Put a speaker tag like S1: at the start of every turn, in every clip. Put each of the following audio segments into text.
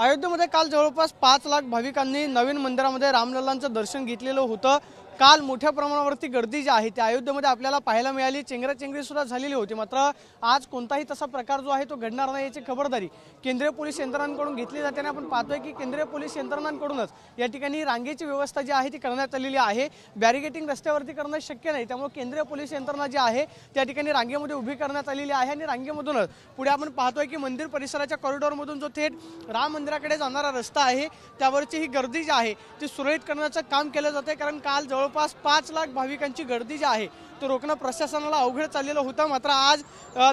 S1: अयोध्येमध्ये काल जवळपास 5 लाख भाविकांनी नवीन मंदिरामध्ये रामलल्लांचं दर्शन घेतलेलं होतं। काल मोठ्या प्रमाणावरती गर्दी जी आहे ती अयोध्येमध्ये आपल्याला पाहायला मिळाली। चेंगराचेंगरी सुद्धा झालेली होती। मात्र आज कोणताही तसा प्रकार जो आहे तो घडणार नाही याची खबरदारी केंद्रीय पोलीस यंत्रणांकडून घेतली जाते। आपण पाहतोय की केंद्रीय पोलीस यंत्रणांकडूनच या ठिकाणी रांगेची व्यवस्था जी आहे ती करण्यात आलेली आहे। बॅरिगेटिंग रस्त्यावरती करणं शक्य नाही, त्यामुळे केंद्रीय पोलीस यंत्रणा जी आहे त्या ठिकाणी रांगेमध्ये उभी करण्यात आलेली आहे आणि रांगेमधूनच पुढे आपण पाहतोय की मंदिर परिसराच्या कॉरिडॉरमधून जो थेट राम मंदिराकडे जाणारा रस्ता आहे त्यावरची ही गर्दी जी आहे ती सुरळीत करण्याचं काम केलं जाते। कारण काल जवळपास 5 लाख भाविकांची गर्दी जी आहे तो रोखणं प्रशासनाला अवघड चाललेलं होतं। मात्र आज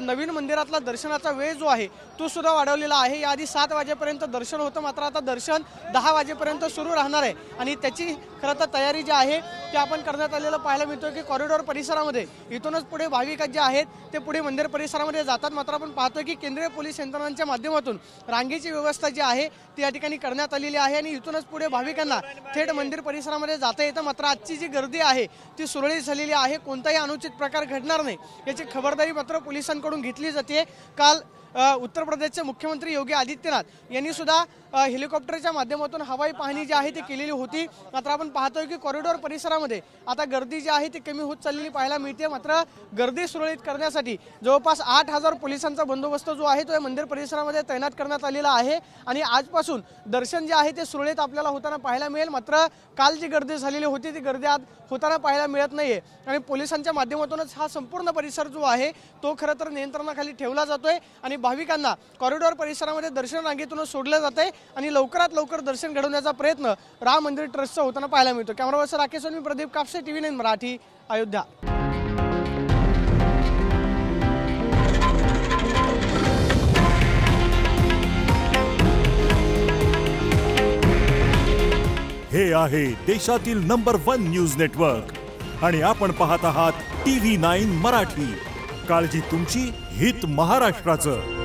S1: नवीन मंदिरातला दर्शनाचा वेळ जो आहे तो सुद्धा वाढवलेला आहे। याआधी 7 वाजेपर्यंत दर्शन होतं, मात्र आता दर्शन 10 वाजेपर्यंत सुरू राहणार आहे आणि त्याची खरं तर तयारी जी आहे ती आपण करण्यात आलेलं पाहायला मिळतं की कॉरिडॉर परिसरामध्ये इथूनच पुढे भाविक जे आहेत ते पुढे मंदिर परिसरामध्ये जातात। मात्र आपण पाहतोय की केंद्रीय पोलीस यंत्रणांच्या माध्यमातून रांगेची व्यवस्था जी आहे ती या ठिकाणी करण्यात आलेली आहे आणि इथूनच पुढे भाविकांना थेट मंदिर परिसरामध्ये जाता येतं। मात्र आजची जी गर्दी आहे ती सुरळीत झालेली आहे, कोणताही अनुचित प्रकार घडणार नाही याची खबरदारी मात्र पोलिसांकडून घेतली जाते। काल उत्तर प्रदेशचे मुख्यमंत्री योगी आदित्यनाथ यांनी सुद्धा हेलिकॉप्टरच्या माध्यमातून हवाई पाहणी जी आहे ती केलेली होती। मात्र आपण पाहतोय की कॉरिडॉर परिसरामध्ये आता गर्दी जी आहे ती कमी होत चाललेली पाहायला मिळते। मात्र गर्दी सुरळीत करण्यासाठी जवळपास 8000 पोलिसांचा बंदोबस्त जो आहे तो मंदिर परिसरामध्ये तैनात करण्यात आलेला आहे आणि आजपासून दर्शन जे आहे ते सुरळीत आपल्याला होताना पाहायला मिळेल। मात्र काल जी गर्दी झालेली होती ती गर्दी आज होताना पाहायला मिळत नाहीये आणि पोलिसांच्या माध्यमातूनच हा संपूर्ण परिसर जो आहे तो खरं तर नियंत्रणाखाली ठेवला जातोय आणि भाविकांना कॉरिडॉर परिसरामध्ये दर्शन रांगेतून सोडलं जातंय आणि लवकरात लवकर दर्शन घडवण्याचा प्रयत्न राम मंदिर ट्रस्टचा होताना पाहायला मिळतो। कॅमेरा पर्सन राकेश मी प्रदीप कापसे, TV9 मराठी, अयोध्या।
S2: हे आहे देशातील नंबर 1 न्यूज नेटवर्क आणि आपण पाहत आहात TV9 मराठी। काळजी तुमची, हित महाराष्ट्राचं।